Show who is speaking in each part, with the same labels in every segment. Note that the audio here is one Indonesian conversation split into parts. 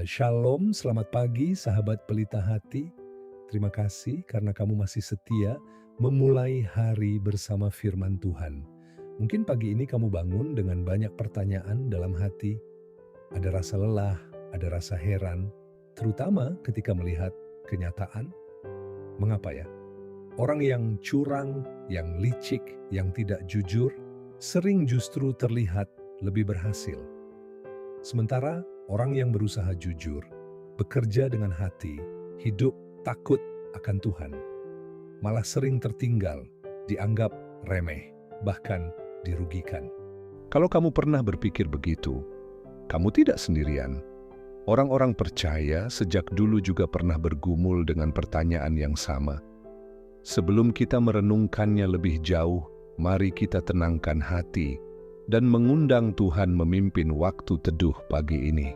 Speaker 1: Shalom, selamat pagi sahabat pelita hati. Terima kasih karena kamu masih setia memulai hari bersama firman Tuhan. Mungkin pagi ini kamu bangun dengan banyak pertanyaan dalam hati. Ada rasa lelah, ada rasa heran, terutama ketika melihat kenyataan. Mengapa ya? Orang yang curang, yang licik, yang tidak jujur, sering justru terlihat lebih berhasil. Sementara orang yang berusaha jujur, bekerja dengan hati, hidup takut akan Tuhan, malah sering tertinggal, dianggap remeh, bahkan dirugikan. Kalau kamu pernah berpikir begitu, kamu tidak sendirian. Orang-orang percaya sejak dulu juga pernah bergumul dengan pertanyaan yang sama. Sebelum kita merenungkannya lebih jauh, mari kita tenangkan hati dan mengundang Tuhan memimpin waktu teduh pagi ini.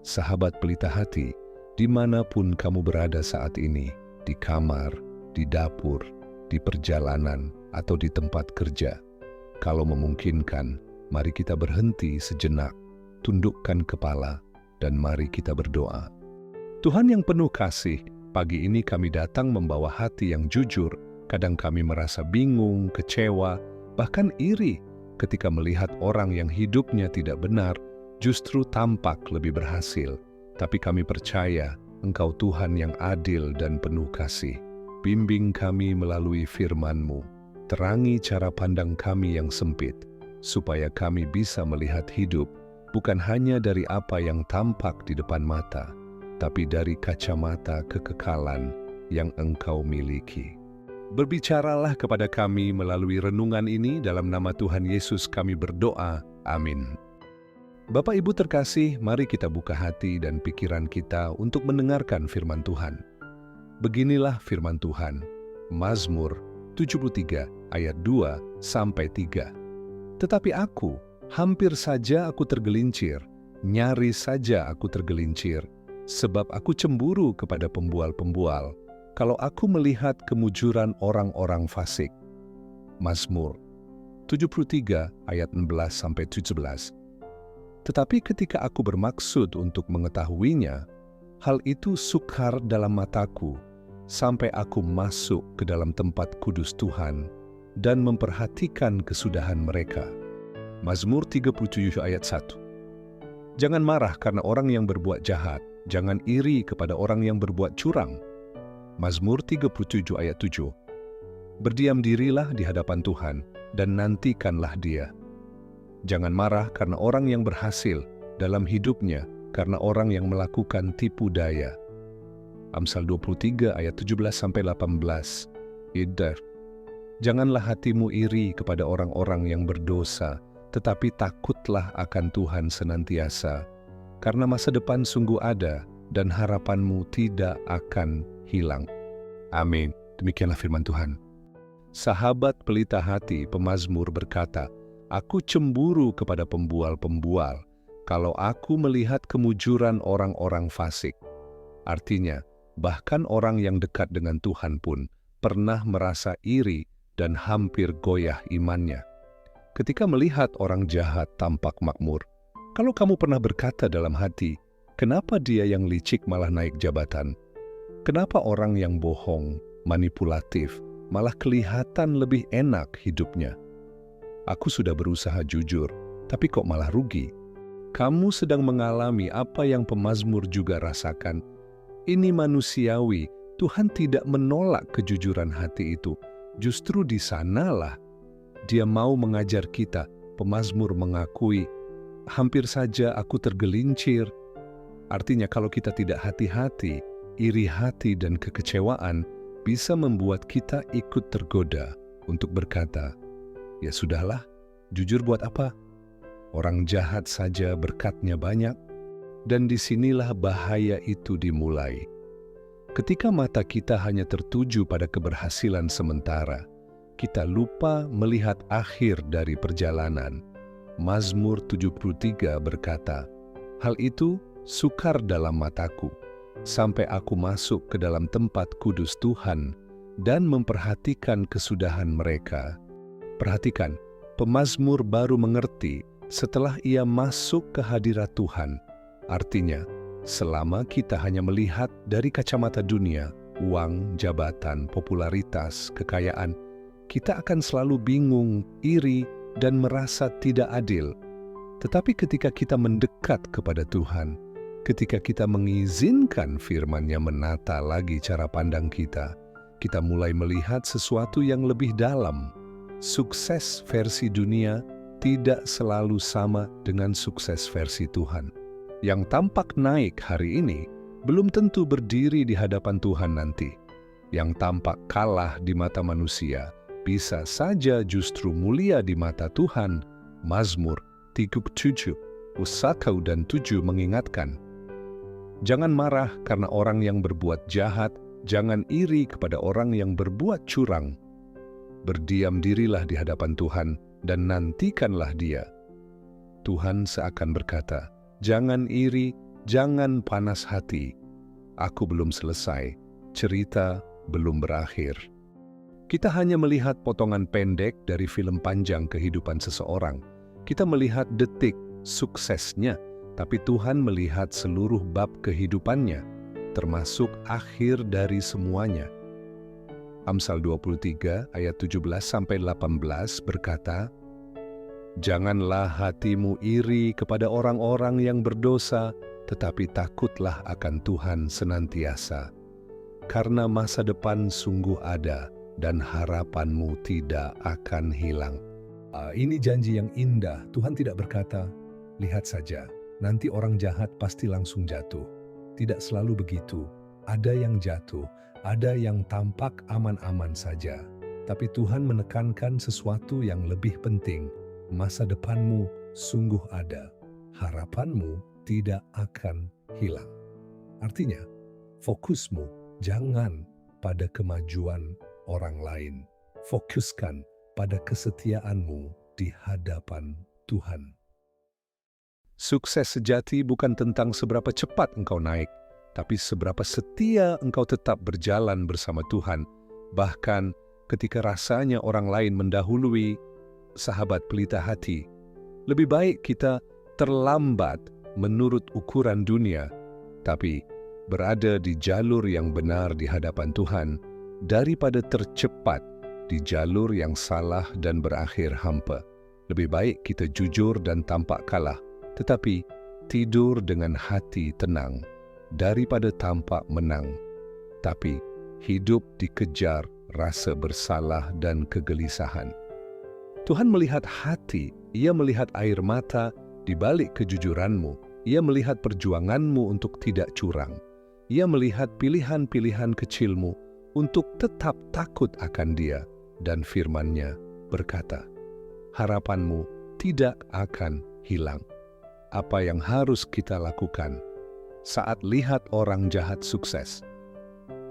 Speaker 1: Sahabat pelita hati, dimanapun kamu berada saat ini, di kamar, di dapur, di perjalanan, atau di tempat kerja, kalau memungkinkan, mari kita berhenti sejenak, tundukkan kepala, dan mari kita berdoa. Tuhan yang penuh kasih, pagi ini kami datang membawa hati yang jujur. Kadang kami merasa bingung, kecewa, bahkan iri ketika melihat orang yang hidupnya tidak benar justru tampak lebih berhasil. Tapi kami percaya Engkau Tuhan yang adil dan penuh kasih. Bimbing kami melalui firman-Mu. Terangi cara pandang kami yang sempit, supaya kami bisa melihat hidup bukan hanya dari apa yang tampak di depan mata, tapi dari kacamata kekekalan yang Engkau miliki. Berbicaralah kepada kami melalui renungan ini, dalam nama Tuhan Yesus kami berdoa. Amin. Bapak Ibu terkasih, mari kita buka hati dan pikiran kita untuk mendengarkan firman Tuhan. Beginilah firman Tuhan, Mazmur 73 ayat 2-3. Tetapi aku, hampir saja aku tergelincir, nyaris saja aku tergelincir, sebab aku cemburu kepada pembual-pembual, kalau aku melihat kemujuran orang-orang fasik. Mazmur 73 ayat 11-17. Tetapi ketika aku bermaksud untuk mengetahuinya, hal itu sukar dalam mataku, sampai aku masuk ke dalam tempat kudus Tuhan dan memperhatikan kesudahan mereka. Mazmur 37 ayat 1. Jangan marah karena orang yang berbuat jahat, jangan iri kepada orang yang berbuat curang. Mazmur 37 ayat 7. Berdiam dirilah di hadapan Tuhan dan nantikanlah Dia. Jangan marah karena orang yang berhasil dalam hidupnya, karena orang yang melakukan tipu daya. Amsal 23 ayat 17-18. Idar. Janganlah hatimu iri kepada orang-orang yang berdosa, tetapi takutlah akan Tuhan senantiasa, karena masa depan sungguh ada dan harapanmu tidak akan hilang. Amin. Demikianlah firman Tuhan. Sahabat pelita hati, pemazmur berkata, aku cemburu kepada pembual-pembual kalau aku melihat kemujuran orang-orang fasik. Artinya, bahkan orang yang dekat dengan Tuhan pun pernah merasa iri dan hampir goyah imannya. Ketika melihat orang jahat tampak makmur, kalau kamu pernah berkata dalam hati, kenapa dia yang licik malah naik jabatan? Kenapa orang yang bohong, manipulatif, malah kelihatan lebih enak hidupnya? Aku sudah berusaha jujur, tapi kok malah rugi? Kamu sedang mengalami apa yang pemazmur juga rasakan. Ini manusiawi, Tuhan tidak menolak kejujuran hati itu. Justru di sanalah Dia mau mengajar kita. Pemazmur mengakui, hampir saja aku tergelincir. Artinya kalau kita tidak hati-hati, iri hati dan kekecewaan bisa membuat kita ikut tergoda untuk berkata, ya sudahlah, jujur buat apa? Orang jahat saja berkatnya banyak, dan disinilah bahaya itu dimulai. Ketika mata kita hanya tertuju pada keberhasilan sementara, kita lupa melihat akhir dari perjalanan. Mazmur 73 berkata, hal itu sukar dalam mataku, sampai aku masuk ke dalam tempat kudus Tuhan dan memperhatikan kesudahan mereka. Perhatikan, pemazmur baru mengerti setelah ia masuk ke hadirat Tuhan. Artinya, Selama kita hanya melihat dari kacamata dunia, uang, jabatan, popularitas, kekayaan, kita akan selalu bingung, iri, dan merasa tidak adil. Tetapi ketika kita mendekat kepada Tuhan, ketika kita mengizinkan firman-Nya menata lagi cara pandang kita mulai melihat sesuatu yang lebih dalam. Sukses versi dunia tidak selalu sama dengan sukses versi Tuhan. Yang tampak naik hari ini belum tentu berdiri di hadapan Tuhan nanti. Yang tampak kalah di mata manusia bisa saja justru mulia di mata Tuhan. Mazmur 37, 1 dan 7 mengingatkan, jangan marah karena orang yang berbuat jahat, jangan iri kepada orang yang berbuat curang. Berdiam dirilah di hadapan Tuhan dan nantikanlah Dia. Tuhan seakan berkata, jangan iri, jangan panas hati. Aku belum selesai, cerita belum berakhir. Kita hanya melihat potongan pendek dari film panjang kehidupan seseorang. Kita melihat detik suksesnya, tapi Tuhan melihat seluruh bab kehidupannya, termasuk akhir dari semuanya. Amsal 23 ayat 17-18 berkata, janganlah hatimu iri kepada orang-orang yang berdosa, tetapi takutlah akan Tuhan senantiasa. Karena masa depan sungguh ada, dan harapanmu tidak akan hilang. Ini janji yang indah. Tuhan tidak berkata, lihat saja, nanti orang jahat pasti langsung jatuh. Tidak selalu begitu. Ada yang jatuh, ada yang tampak aman-aman saja. Tapi Tuhan menekankan sesuatu yang lebih penting. Masa depanmu sungguh ada. Harapanmu tidak akan hilang. Artinya, fokusmu jangan pada kemajuan orang lain. Fokuskan pada kesetiaanmu di hadapan Tuhan. Sukses sejati bukan tentang seberapa cepat engkau naik, tapi seberapa setia engkau tetap berjalan bersama Tuhan. Bahkan ketika rasanya orang lain mendahului. Sahabat pelita hati, lebih baik kita terlambat menurut ukuran dunia, tapi berada di jalur yang benar di hadapan Tuhan, daripada tercepat di jalur yang salah dan berakhir hampa. Lebih baik kita jujur dan tampak kalah, tetapi tidur dengan hati tenang, daripada tampak menang, tapi hidup dikejar rasa bersalah dan kegelisahan. Tuhan melihat hati, Ia melihat air mata di balik kejujuranmu, Ia melihat perjuanganmu untuk tidak curang, Ia melihat pilihan-pilihan kecilmu untuk tetap takut akan Dia, dan firman-Nya berkata, harapanmu tidak akan hilang. Apa yang harus kita lakukan saat lihat orang jahat sukses?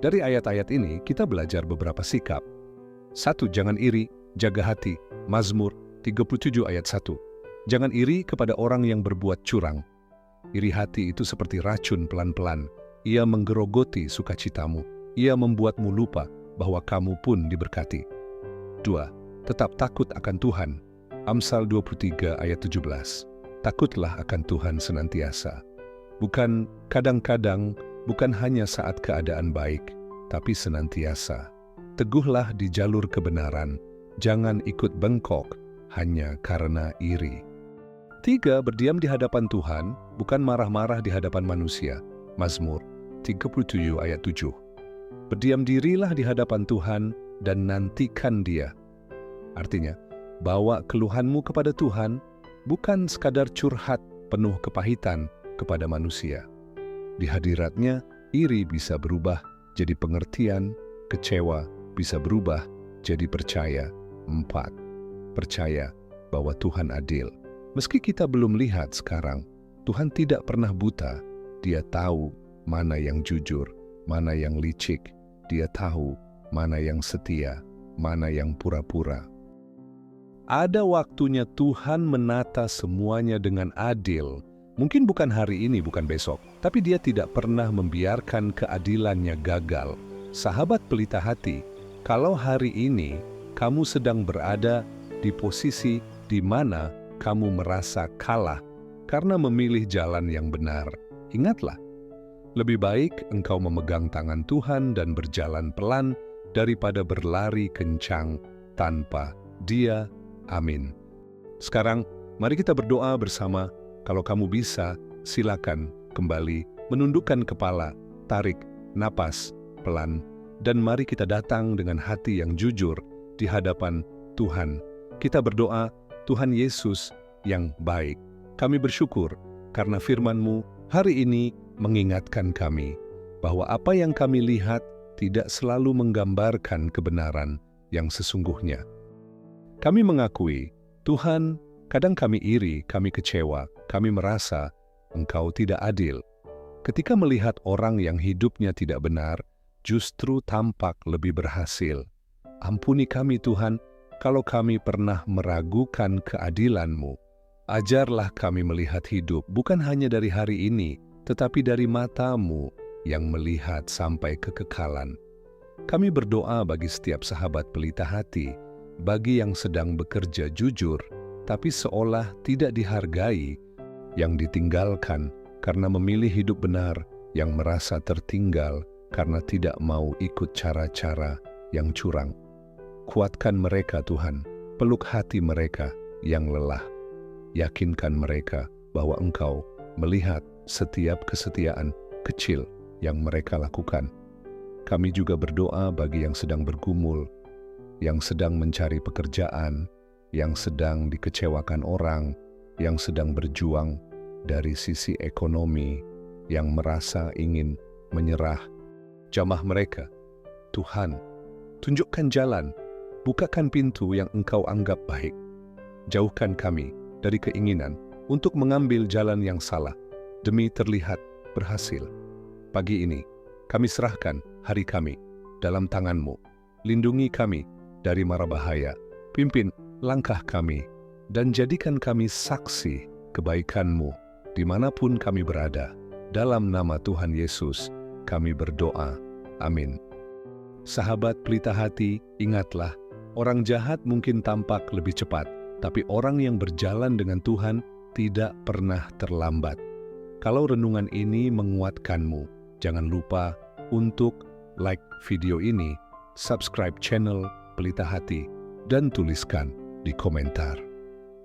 Speaker 1: Dari ayat-ayat ini kita belajar beberapa sikap. 1. Jangan iri, jaga hati. Mazmur 37 ayat 1. Jangan iri kepada orang yang berbuat curang. Iri hati itu seperti racun pelan-pelan. Ia menggerogoti sukacitamu. Ia membuatmu lupa bahwa kamu pun diberkati. 2. Tetap takut akan Tuhan. Amsal 23 ayat 17. Takutlah akan Tuhan senantiasa. Bukan kadang-kadang, bukan hanya saat keadaan baik, tapi senantiasa. Teguhlah di jalur kebenaran. Jangan ikut bengkok hanya karena iri. 3. Berdiam di hadapan Tuhan, bukan marah-marah di hadapan manusia. Mazmur 37 ayat 7. Berdiam dirilah di hadapan Tuhan dan nantikan Dia. Artinya, bawa keluhanmu kepada Tuhan, bukan sekadar curhat penuh kepahitan kepada manusia. Di hadirat-Nya, iri bisa berubah jadi pengertian, kecewa bisa berubah jadi percaya. 4. Percaya bahwa Tuhan adil. Meski kita belum lihat sekarang, Tuhan tidak pernah buta. Dia tahu mana yang jujur, mana yang licik. Dia tahu mana yang setia, mana yang pura-pura. Ada waktunya Tuhan menata semuanya dengan adil. Mungkin bukan hari ini, bukan besok, tapi Dia tidak pernah membiarkan keadilannya gagal. Sahabat pelita hati, kalau hari ini kamu sedang berada di posisi di mana kamu merasa kalah karena memilih jalan yang benar, ingatlah, Lebih baik engkau memegang tangan Tuhan dan berjalan pelan daripada berlari kencang tanpa Dia. Amin. Sekarang, mari kita berdoa bersama. Kalau kamu bisa, silakan kembali menundukkan kepala, tarik napas pelan, dan mari kita datang dengan hati yang jujur di hadapan Tuhan. Kita berdoa, Tuhan Yesus yang baik. Kami bersyukur karena firman-Mu hari ini mengingatkan kami bahwa apa yang kami lihat tidak selalu menggambarkan kebenaran yang sesungguhnya. Kami mengakui, Tuhan, kadang kami iri, kami kecewa, kami merasa Engkau tidak adil. Ketika melihat orang yang hidupnya tidak benar, justru tampak lebih berhasil. Ampuni kami Tuhan, kalau kami pernah meragukan keadilan-Mu. Ajarlah kami melihat hidup bukan hanya dari hari ini, tetapi dari mata-Mu yang melihat sampai kekekalan. Kami berdoa bagi setiap sahabat pelita hati, bagi yang sedang bekerja jujur, tapi seolah tidak dihargai, yang ditinggalkan karena memilih hidup benar, yang merasa tertinggal karena tidak mau ikut cara-cara yang curang. Kuatkan mereka Tuhan, peluk hati mereka yang lelah. Yakinkan mereka bahwa Engkau melihat setiap kesetiaan kecil yang mereka lakukan. Kami juga berdoa bagi yang sedang bergumul, yang sedang mencari pekerjaan, yang sedang dikecewakan orang, yang sedang berjuang dari sisi ekonomi, yang merasa ingin menyerah. Jamah mereka, Tuhan, tunjukkan jalan, bukakan pintu yang Engkau anggap baik. Jauhkan kami dari keinginan untuk mengambil jalan yang salah demi terlihat berhasil. Pagi ini, kami serahkan hari kami dalam tangan-Mu. Lindungi kami dari mara bahaya, pimpin langkah kami, dan jadikan kami saksi kebaikan-Mu dimanapun kami berada. Dalam nama Tuhan Yesus, kami berdoa. Amin. Sahabat pelita hati, ingatlah, orang jahat mungkin tampak lebih cepat, tapi orang yang berjalan dengan Tuhan tidak pernah terlambat. Kalau renungan ini menguatkanmu, jangan lupa untuk like video ini, subscribe channel Pelita Hati, dan tuliskan di komentar.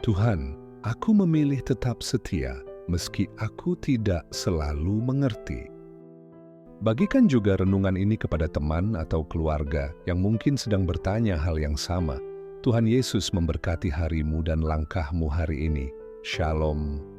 Speaker 1: Tuhan, aku memilih tetap setia meski aku tidak selalu mengerti. Bagikan juga renungan ini kepada teman atau keluarga yang mungkin sedang bertanya hal yang sama. Tuhan Yesus memberkati harimu dan langkahmu hari ini. Shalom.